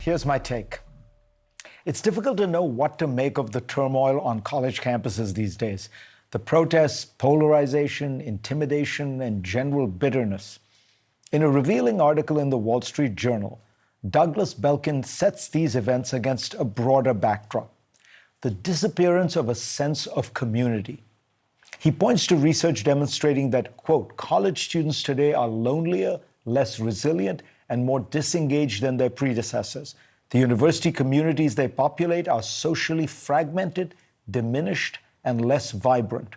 Here's my take. It's difficult to know what to make of the turmoil on college campuses these days. The protests, polarization, intimidation, and general bitterness. In a revealing article in the Wall Street Journal, Douglas Belkin sets these events against a broader backdrop: the disappearance of a sense of community. He points to research demonstrating that, quote, college students today are lonelier, less resilient, and more disengaged than their predecessors. The university communities they populate are socially fragmented, diminished, and less vibrant.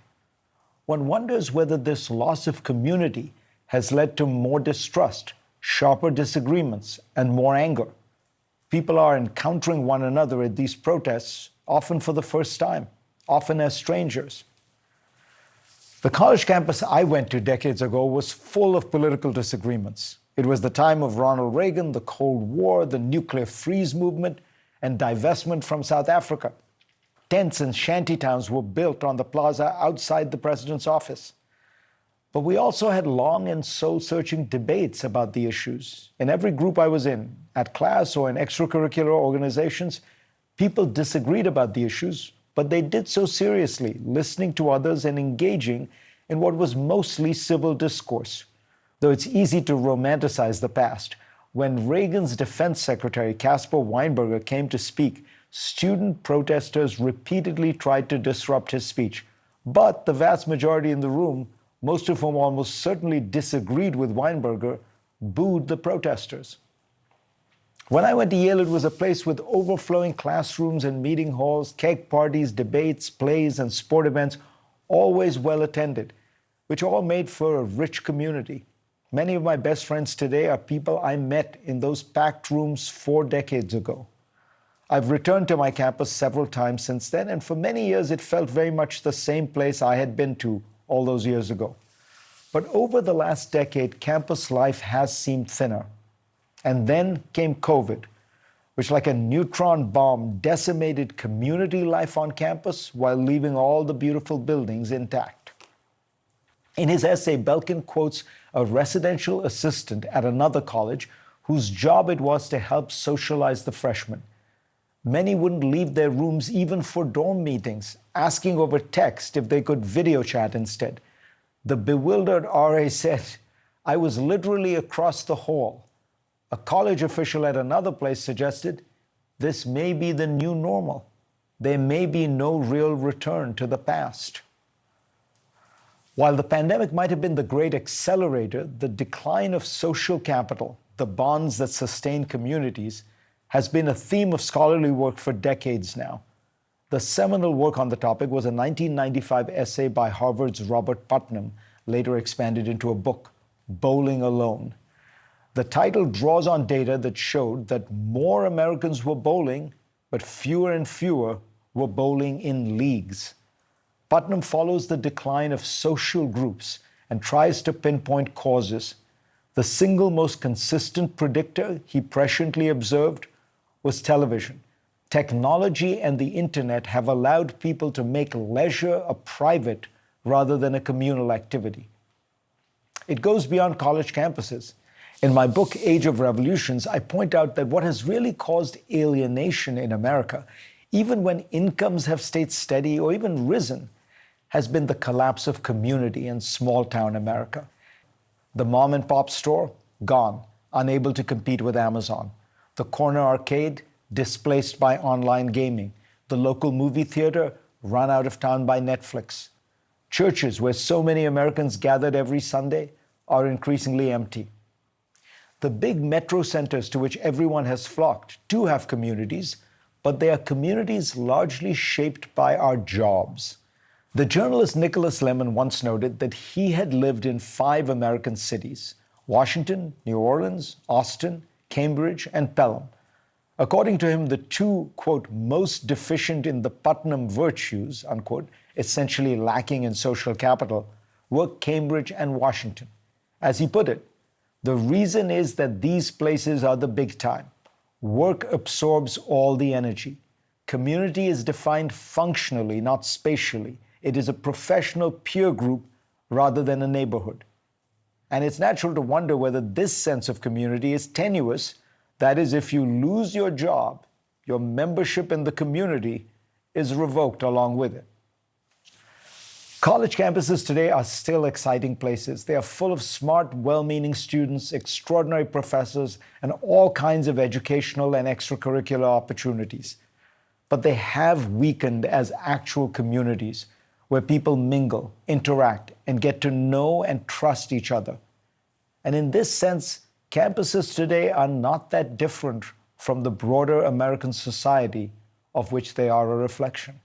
One wonders whether this loss of community has led to more distrust, sharper disagreements, and more anger. People are encountering one another at these protests, often for the first time, often as strangers. The college campus I went to decades ago was full of political disagreements. It was the time of Ronald Reagan, the Cold War, the nuclear freeze movement, and divestment from South Africa. Tents and shantytowns were built on the plaza outside the president's office. But we also had long and soul-searching debates about the issues. In every group I was in, at class or in extracurricular organizations, people disagreed about the issues, but they did so seriously, listening to others and engaging in what was mostly civil discourse. Though it's easy to romanticize the past, when Reagan's defense secretary, Caspar Weinberger, came to speak, student protesters repeatedly tried to disrupt his speech. But the vast majority in the room, most of whom almost certainly disagreed with Weinberger, booed the protesters. When I went to Yale, it was a place with overflowing classrooms and meeting halls, keg parties, debates, plays, and sport events, always well attended, which all made for a rich community. Many of my best friends today are people I met in those packed rooms 4 decades ago. I've returned to my campus several times since then, and for many years it felt very much the same place I had been to all those years ago. But over the last decade, campus life has seemed thinner. And then came COVID, which like a neutron bomb decimated community life on campus while leaving all the beautiful buildings intact. In his essay, Belkin quotes a residential assistant at another college whose job it was to help socialize the freshmen. Many wouldn't leave their rooms even for dorm meetings, asking over text if they could video chat instead. The bewildered RA said, "I was literally across the hall." A college official at another place suggested, "This may be the new normal. There may be no real return to the past." While the pandemic might have been the great accelerator, the decline of social capital, the bonds that sustain communities, has been a theme of scholarly work for decades now. The seminal work on the topic was a 1995 essay by Harvard's Robert Putnam, later expanded into a book, Bowling Alone. The title draws on data that showed that more Americans were bowling, but fewer and fewer were bowling in leagues. Putnam follows the decline of social groups and tries to pinpoint causes. The single most consistent predictor, he presciently observed, was television. Technology and the internet have allowed people to make leisure a private rather than a communal activity. It goes beyond college campuses. In my book, Age of Revolutions, I point out that what has really caused alienation in America, even when incomes have stayed steady or even risen, has been the collapse of community in small-town America. The mom-and-pop store, gone, unable to compete with Amazon. The corner arcade, displaced by online gaming. The local movie theater, run out of town by Netflix. Churches, where so many Americans gathered every Sunday, are increasingly empty. The big metro centers to which everyone has flocked do have communities, but they are communities largely shaped by our jobs. The journalist Nicholas Lemon once noted that he had lived in 5 American cities: Washington, New Orleans, Austin, Cambridge, and Pelham. According to him, the 2, quote, most deficient in the Putnam virtues, unquote, essentially lacking in social capital, were Cambridge and Washington. As he put it, the reason is that these places are the big time. Work absorbs all the energy. Community is defined functionally, not spatially. It is a professional peer group rather than a neighborhood. And it's natural to wonder whether this sense of community is tenuous That is, if you lose your job, your membership in the community is revoked along with it. College campuses today are still exciting places. They are full of smart, well-meaning students, extraordinary professors, and all kinds of educational and extracurricular opportunities. But they have weakened as actual communities where people mingle, interact, and get to know and trust each other. And in this sense, campuses today are not that different from the broader American society of which they are a reflection.